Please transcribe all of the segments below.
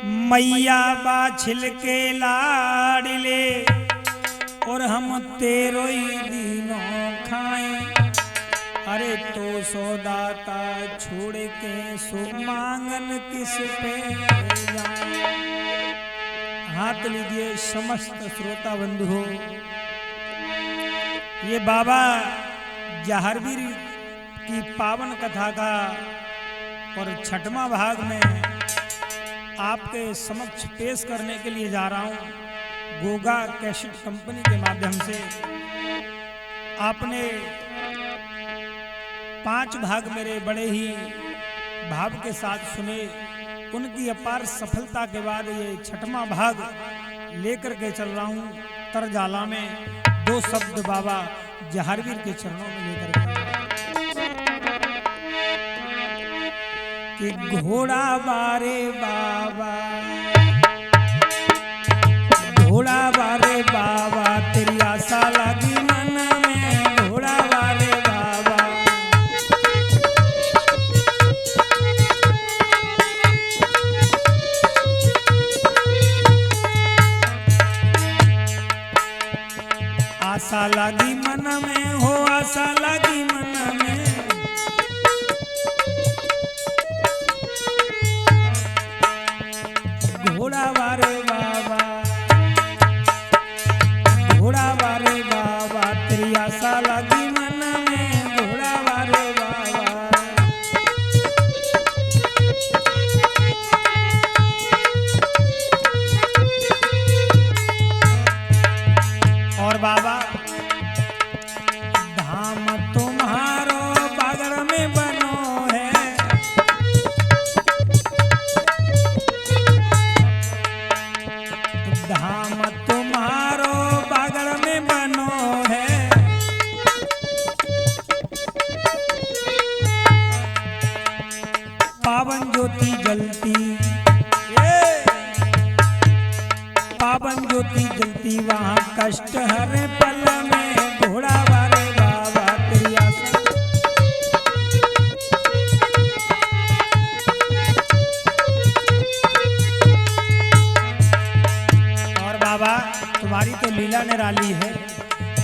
मैया बाछिल के लाडले और हम तेरो ही दीनों खाएं। अरे तो सौदाता छोड़ के सो मांगन किस पे जाएं। हाथ लीजिए समस्त श्रोता बंधु हो। ये बाबा जहारवीर की पावन कथा का और छठवां भाग में आपके समक्ष पेश करने के लिए जा रहा हूं। गोगा कैसेट कंपनी के माध्यम से आपने 5 भाग मेरे बड़े ही भाव के साथ सुने। उनकी अपार सफलता के बाद ये छठवां भाग लेकर के चल रहा हूं। तरजाला में 2 शब्द बाबा जहारवीर के चरणों में लेकर के कि घोड़ा बारे बाबा, घोड़ा बारे बाबा तेरी आशा लगी मन में। घोड़ा बारे बाबा, आशा लगी मन में हो, आशा लगी मन में। घोड़ा बारे बाबा, घोड़ा बारे बाबा तेरी आशा लगी मन में। घोड़ा बारे बाबा, और बाबा धाम तुम्हारो बागर में बनो है। धाम तुम्हारो बागर में बनो है। पावन ज्योति जलती, पावन ज्योति जलती वहाँ कष्ट हर पल में। घोड़ा बारे बाबा तेरी आशा, और बाबा तुम्हारी तो लीला निराली है।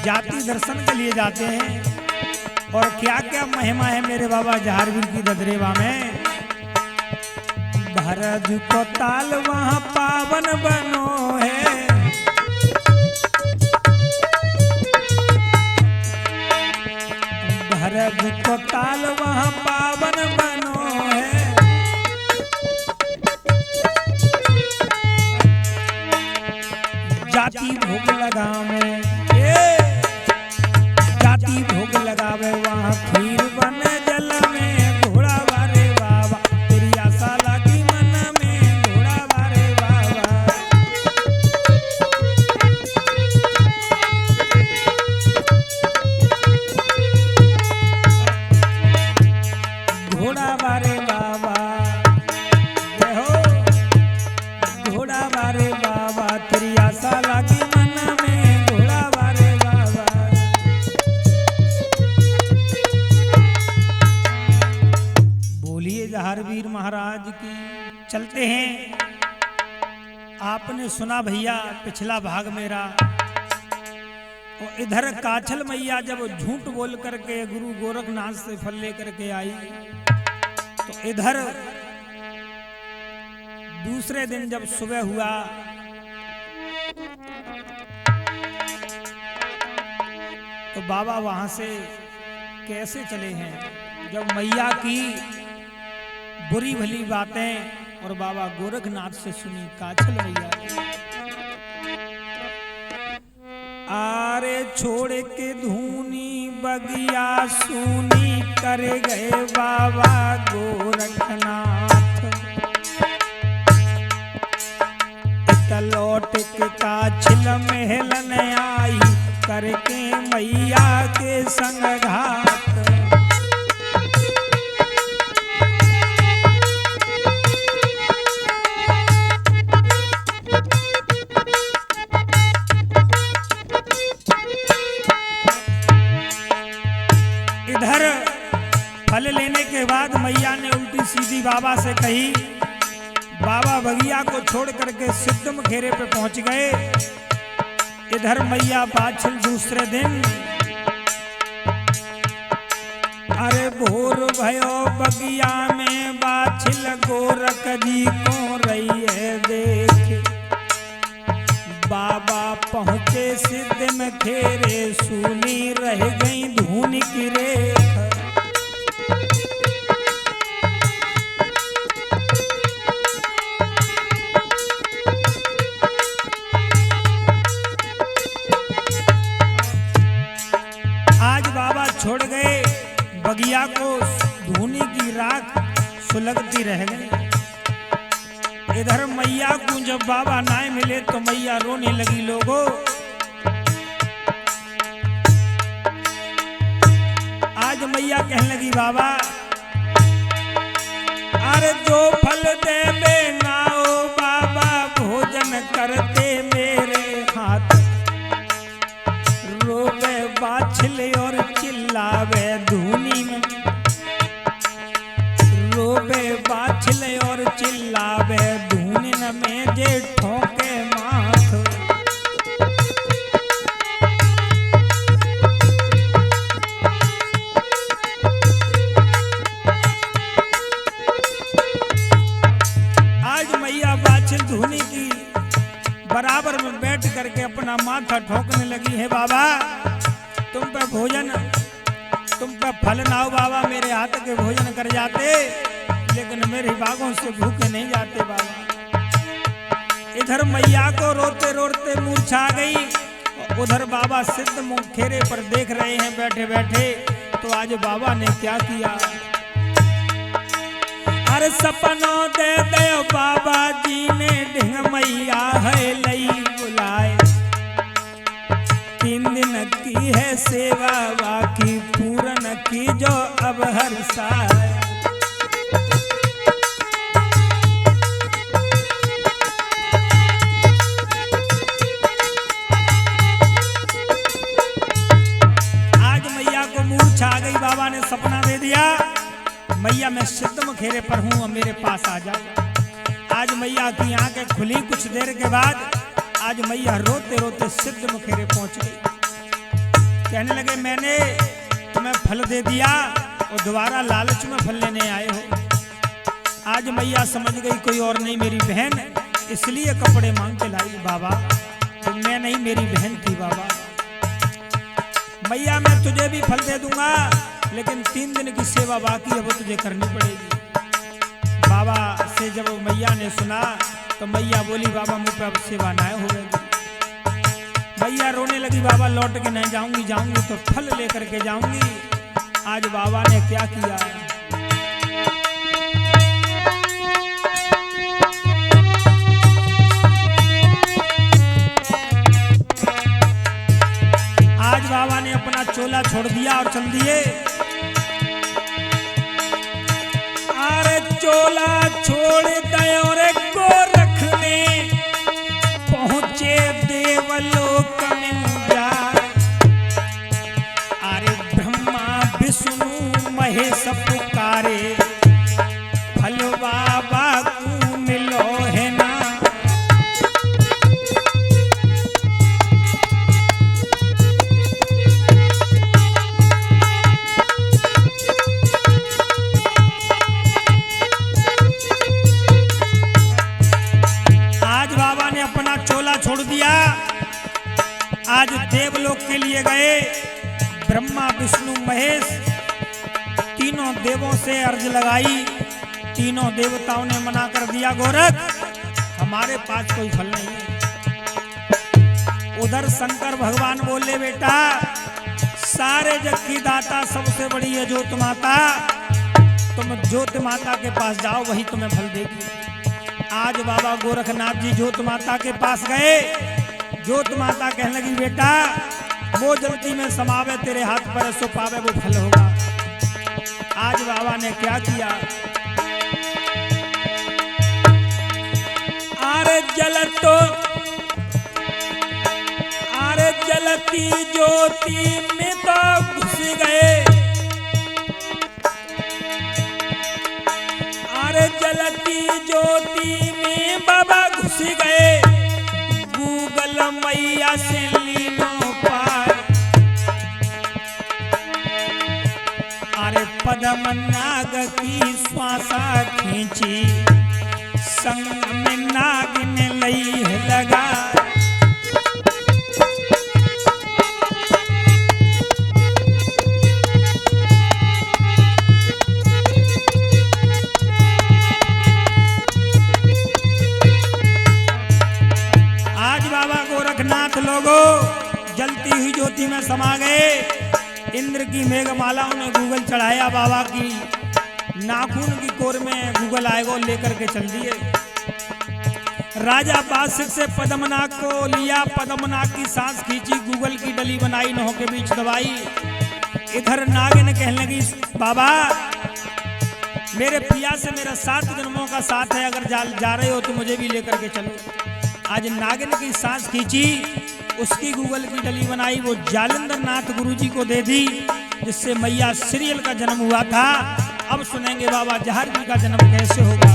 जाति दर्शन के लिए जाते हैं और क्या क्या महिमा है मेरे बाबा जहारवीर की ददरेवा में। भरत को ताल वहाँ पावन बनो है। भरत को ताल वहाँ पावन बनो है। जाति भोग लगावे, जाति भोग लगावे वहाँ खीर बने जल में। घोड़ा बारे बाबा तेरी आशा लगी मन में। घोड़ा बारे बाबा, घोड़ा बारे बाबा जय हो। घोड़ा बारे बाबा तेरी आशा लगी मन में। घोड़ा बारे बाबा, बोलिए जहारवीर महाराज की। चलते हैं। आपने सुना भैया पिछला भाग मेरा, और इधर काछल मैया जब झूठ बोल करके गुरु गोरखनाथ से फल लेकर के आई, तो इधर दूसरे दिन जब सुबह हुआ तो बाबा वहां से कैसे चले हैं। जब मैया की बुरी भली बातें और बाबा गोरखनाथ से सुनी काछल मैया, आरे छोड़ के धूनी बगिया सुनी कर गए बाबा गोरखनाथ। लौट के काछल महल न आई करके मैया के संग घात। इधर फल लेने के बाद मैया ने उल्टी सीधी बाबा से कही, बाबा बगिया मैया को छोड़ करके सिद्ध मुखेरे पे पहुंच गए। इधर मैया बाछिल दूसरे दिन, अरे भोर भयो बगिया में बाछिल गोरख जी को रही है देख। बाबा पहुँचे सिद्ध मुखेरे, सुनी रह गई धूनी की रेख। छोड़ गए बगिया को, धूनी की राख सुलगती रह गई। इधर मैया को जब बाबा ना मिले तो मैया रोने लगी। लोगों, आज मैया कहने लगी बाबा, अरे जो फल दे में ना हो बाबा, भोजन करते मेरे हाथ। रोवे बाछले और चिल्लावे धूनी में, रोवे बाछले और चिल्लावे धूनी में, जे ठोके माथ। आज मैया बाछिल धूनी की बराबर में बैठ करके अपना माथा ठोकने लगी है। बाबा तुम पे भोजन, तुम पे फल ना हो बाबा, मेरे हाथ के भोजन कर जाते, लेकिन मेरे बागों से भूखे नहीं जाते बाबा। इधर मैया को रोते रोते मूर्छा गई, उधर बाबा सिद्ध मुखेरे पर देख रहे हैं बैठे बैठे। तो आज बाबा ने क्या किया, अरे सपनों दे दे बाबा जी ने, ढिंग मैया है लई बुलाए। 3 दिन की है सेवा बाकी, पूरन की जो अब हर साल। आज मैया को मूर्छा आ गई, बाबा ने सपना दे दिया, मैया मैं सिद्ध मुखेरे पर हूं, अब मेरे पास आ जाओ। आज मैया की आंखें खुली कुछ देर के बाद, आज मैया रोते रोते सिद्ध मुखेरे पहुंच गई। कहने लगे मैंने तुम्हें फल दे दिया और दोबारा लालच में फल लेने आए हो। आज मैया समझ गई कोई और नहीं मेरी बहन, इसलिए कपड़े मांग के लाई बाबा, तो मैं नहीं मेरी बहन थी बाबा। मैया मैं तुझे भी फल दे दूंगा, लेकिन 3 दिन की सेवा बाकी है, वो तुझे करनी पड़ेगी। बाबा से जब मैया ने सुना तो मैया बोली बाबा मुझ पर अब सेवा ना होगी। मैया रोने लगी, बाबा लौट के नहीं जाऊंगी, जाऊंगी तो फल लेकर के जाऊंगी। आज बाबा ने क्या किया, आज बाबा ने अपना चोला छोड़ दिया और चल दिए। अरे चोला छोड़ दयो रे गोरख ने, पहुंचे देवलोक में जाए। अरे ब्रह्मा विष्णु महेश पुकारे, फल बाबा को मिलो है ना। छोड़ दिया, आज देवलोक के लिए गए। ब्रह्मा विष्णु महेश तीनों देवों से अर्ज लगाई, तीनों देवताओं ने मना कर दिया, गोरख हमारे पास कोई फल नहीं है। उधर शंकर भगवान बोले बेटा सारे जग की दाता सबसे बड़ी है ज्योत माता, तुम ज्योत माता के पास जाओ वही तुम्हें फल देगी। आज बाबा गोरखनाथ जी ज्योत माता के पास गए। ज्योत माता कहने लगी बेटा वो जल्दी में समावे तेरे हाथ पर सो पावे वो फल होगा। आज बाबा ने क्या किया, अरे जलती ज्योति में तो घुस गए। अरे गूगल की ज्योति में बाबा घुस गए, गूगल मैया से लीनो पार। अरे पद्म नाग की श्वासा खींची, संग में नागिन लई लगा। लोगों जलती हुई ज्योति में समा गए। इंद्र की मेघमालाओं ने गूगल चढ़ाया, बाबा की नाखून की कोर में गूगल आएगो लेकर के चल दिए। राजा बादशाह से पद्मनाग को लिया, पद्मनाग की सांस खींची, गूगल की डली बनाई, नहों के बीच दबाई। इधर नागिन कहने लगी, बाबा मेरे पिया से मेरा 7 जन्मों का साथ है, अगर जा रहे हो तो मुझे भी लेकर के चलो। आज नागिन की सांस खींची, उसकी गूगल की डली बनाई, वो जालंधर नाथ गुरुजी को दे दी, जिससे मैया सीरियल का जन्म हुआ था। अब सुनेंगे बाबा जहर जी का जन्म कैसे होगा।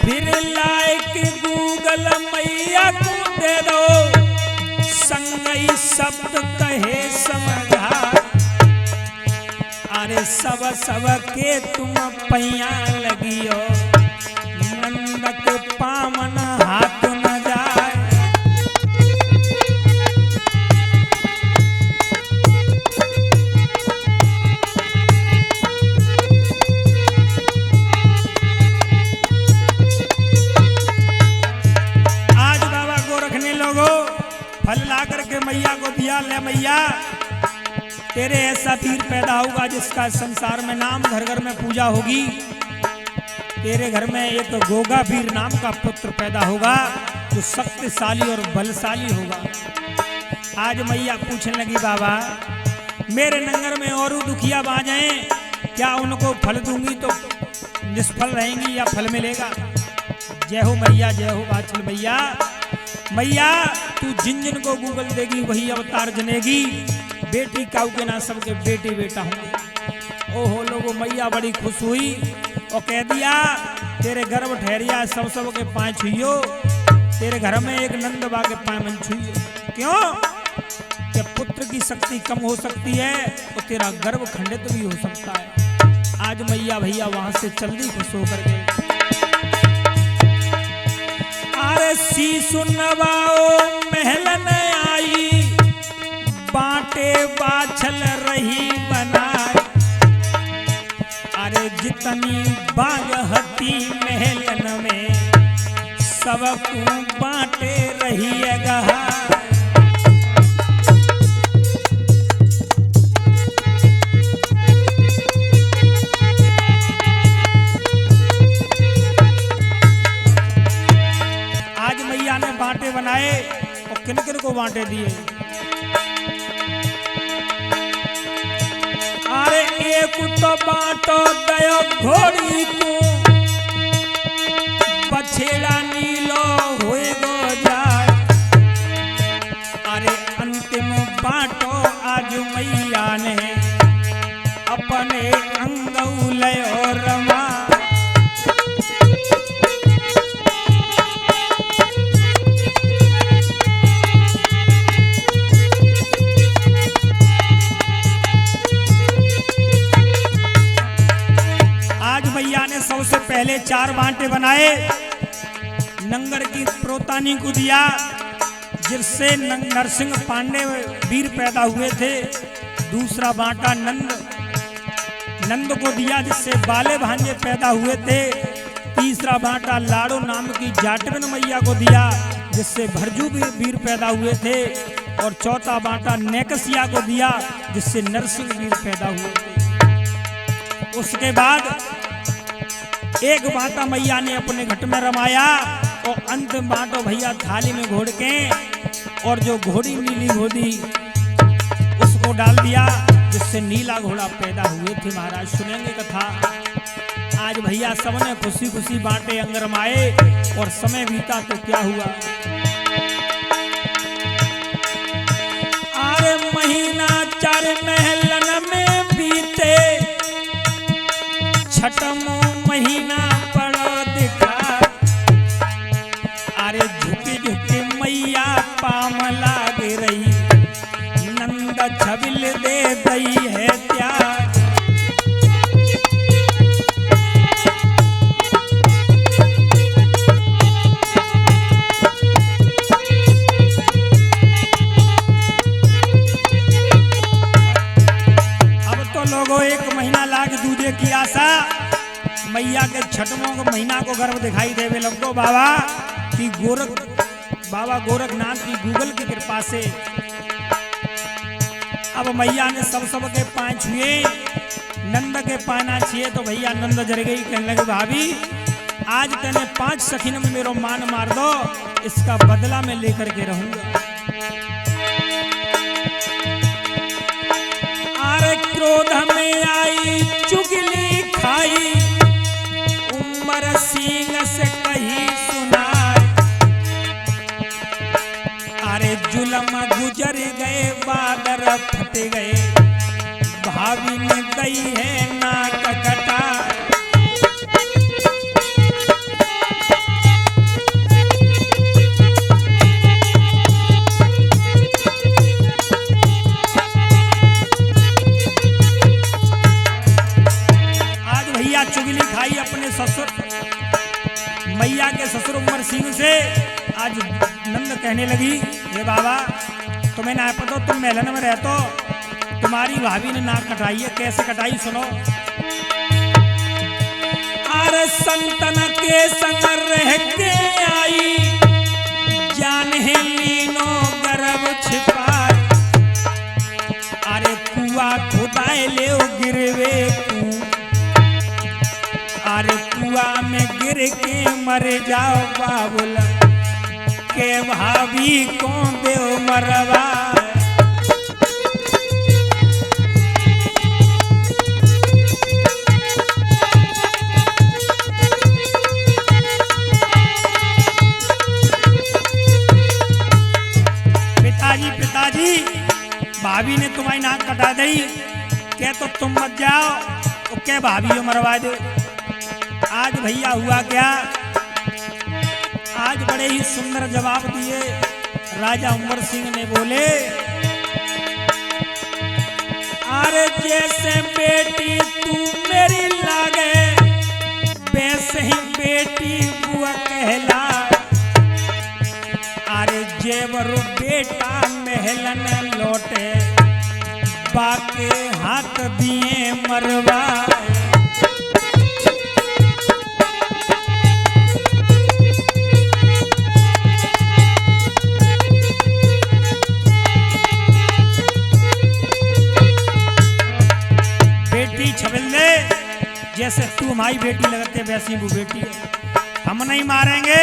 फिर लायक गूगल मैया को दे दो, संगई शब्द कहे समझा। अरे सब के तुम पैया लगियो, नंदक पावन हाथ न जाए। आज बाबा गोरखने लोगों फल ला करके मैया को दिया, ले मैया तेरे ऐसा पीर पैदा होगा जिसका संसार में नाम, घर घर में पूजा होगी। तेरे घर में एक गोगा पीर नाम का पुत्र पैदा होगा जो शक्तिशाली और बलशाली होगा। आज मैया पूछने लगी, बाबा मेरे नंगर में और दुखिया बाजें, क्या उनको फल दूंगी तो निष्फल रहेंगी या फल मिलेगा? जय हो मैया, जय हो बाछल मैया। मैया तू जिन जिन को गूगल देगी वही अवतार जनेगी। बेटी काऊ के ना सबके बेटे बेटा होंगे। ओहो लोगों, मैया बड़ी खुश हुई और कह दिया, तेरे गर्भ ठहरिया सब के पांव छुइयो, तेरे घर में एक नंद बा के पांव मन छुइयो। क्यों? कि पुत्र की शक्ति कम हो सकती है और तेरा गर्भ खंडित भी हो सकता है। आज मैया भैया वहां से जल्दी खुश होकर गए। अरे शीशु नवाओ महलन आई, बाटे बाछल रही बनाए। अरे जितनी बाग हती महलन में, सबको बाटे रही गहा। आज मैया ने बाटे बनाए और किन किन को बांटे दिए। अरे एक तो बाटो दयो घोड़ी को, बछेड़ा नीलो होए गो जाए। अरे अंतिम बाटो आज मैया ने अपने अंगउलय और रमा। सबसे पहले 4 बांटे बनाए, नंगर की प्रोतानी को दिया जिससे नरसिंह पांडे वीर पैदा हुए थे। दूसरा बांटा नंद को दिया जिससे बाले भांजे पैदा हुए थे। तीसरा बांटा लाड़ो नाम की जाटविन मैया को दिया जिससे भरजू वीर पैदा हुए थे। और चौथा बांटा नेकसिया को दिया जिससे नरसिंह वीर पैदा हुए थे। उसके बाद एक बाटा मैया ने अपने घट में रमाया और अंतिम बाटो भैया थाली में घोड़ के, और जो घोड़ी नीली घोड़ी उसको डाल दिया जिससे नीला घोड़ा पैदा हुए थे। महाराज सुनेंगे कथा। आज भैया सबने खुशी खुशी बांटे अंग रमाए और समय बीता तो क्या हुआ। अरे महीना 4 महलन में बीते, छठमो महीना पड़ो दिखा, अरे झुके झुके मैया पाम लाग रही, नंद छबिल दे दई है त्याग। लोगों एक महीना लाग दूजे की आशा, मैया के छठमों को महीना को गर्भ दिखाई देवे लगो बाबा की बाबा गोरखनाथ की गूगल की कृपा से। अब मैया ने सब के पांव छुए, नंद के पाना छुए तो भैया नंद जर गई, कहने लगे भाभी आज तेने 5 सखिन में मेरो मान मार दो, इसका बदला मैं लेकर के रहूंगा। क्रोध में आई चुगली खाई, उमर सिंह से कही सुनाई, अरे जुल्म गुजर गए बादर फट गए, भाभी ने गई है नाक कटा। चुगली खाई अपने ससुर मैया के ससुर उमर सिंह से। आज नंद कहने लगी ये बाबा तुम्हें ना पता, तुम मेलन में रहते हो, तुम्हारी भाभी ने नाक कटाई है। कैसे कटाई सुनो। अरे संतन के संग रह के आई, जान है लीनो गर्भ छिपाए, अरे कुआ खुदाए ले गिरवे अरे कुआ में गिर के मर जाओ बाबुल के भाभी को देव मरवा। पिताजी भाभी ने तुम्हारी नाक कटा दी, क्या तो तुम मत जाओ तो क्या भाभी को मरवा दे। आज भैया हुआ क्या, आज बड़े ही सुंदर जवाब दिए राजा उमर सिंह ने। बोले अरे जैसे बेटी तू मेरी लागे, वैसे ही बेटी बुआ कहला, अरे जेवर बेटा महलन लौटे, बाके हाथ दिए मरवा। जैसे तू हमारी बेटी लगते वैसी वो बेटी है, हम नहीं मारेंगे।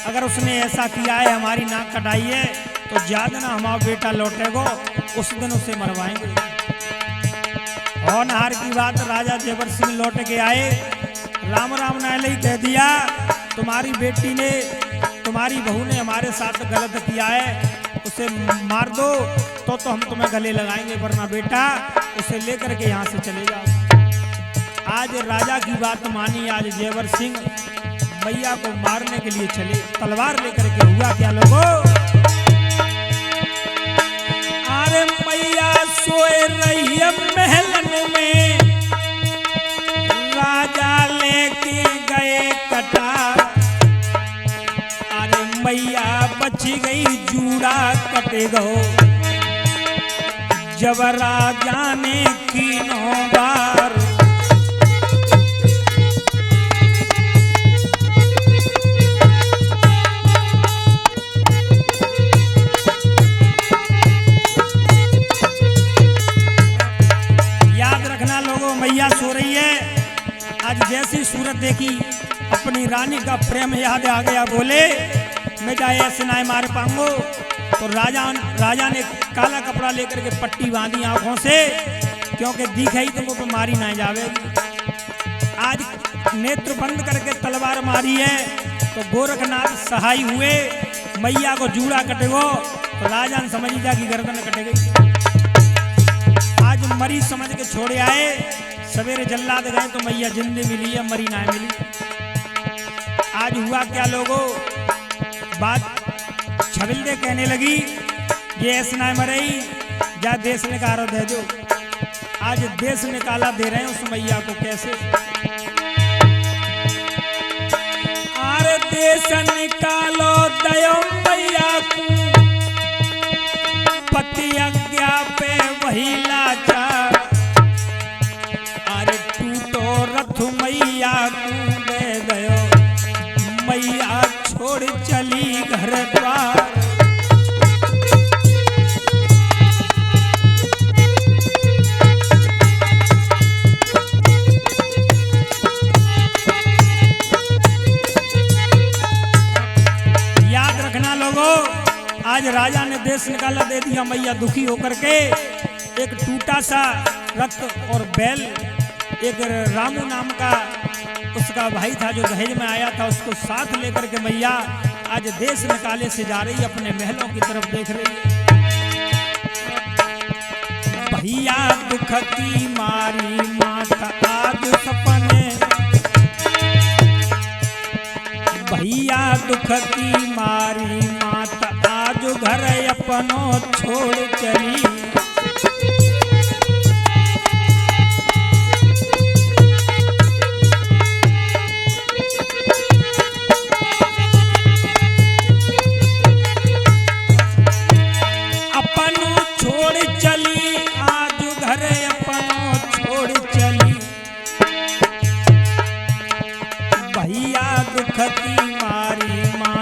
अगर उसने ऐसा किया है हमारी नाक कटाई है तो ज्यादा ना हमारा बेटा लौटेगो, उस दिन उसे मरवाएंगे। होनहार की बात राजा जेवर सिंह लौट के आए, राम राम नाले कह दिया तुम्हारी बेटी ने तुम्हारी बहू ने हमारे साथ गलत किया है, उसे मार दो तो हम तुम्हें गले लगाएंगे, वरना बेटा उसे लेकर के यहाँ से चले जाओ। आज राजा की बात मानी, आज जेवर सिंह मैया को मारने के लिए चले तलवार लेकर के। हुआ क्या लोगों, अरे मैया सोए रही महलन में, राजा लेके गए कटार, अरे मैया बच गई जूड़ा कटे गो, जब राजा ने कीनों बार। मैया सो रही है, आज जैसी सूरत देखी अपनी रानी का प्रेम याद आ गया। बोले मैं जाए ऐसे ना मार पाऊंगो, तो राजा ने काला कपड़ा लेकर के पट्टी बांधी आंखों से, क्योंकि दिखाई तो वो मारी ना जावेगी। आज नेत्र बंद करके तलवार मारी है तो गोरखनाथ सहाय हुए, मैया को जूड़ा कटेगो तो राजा ने समझ जा कि गर्दन कटे गई। आज मरी समझ के छोड़े आए, सवेरे जल्लाद गए तो मैया जिंदे मिली है, मरी ना मिली। आज हुआ क्या लोगों, बात छबिल कहने लगी ये ऐसे ना मरई, जा देश निकालो दे दो। आज देश निकाला दे रहे हैं उस मैया को कैसे। अरे देश निकालो दयो मैया को, पति आज्ञा पे वही लाचार। अरे टूटो रथ मैया को दे दयो, मैया छोड़ चली घर द्वार। आज राजा ने देश निकाला दे दिया, मैया दुखी होकर के एक टूटा सा रथ और बैल, एक रामू नाम का उसका भाई था जो दहेज में आया था, उसको साथ लेकर के मैया आज देश निकाले से जा रही, अपने महलों की तरफ देख रही है। भैया दुख की मारी माता आज सपने, भैया दुख की मारी माता आज घर अपनो छोड़ चली। अपनो छोड़ चली, आज घर अपनो छोड़ चली। भैया दुख की मारी माँ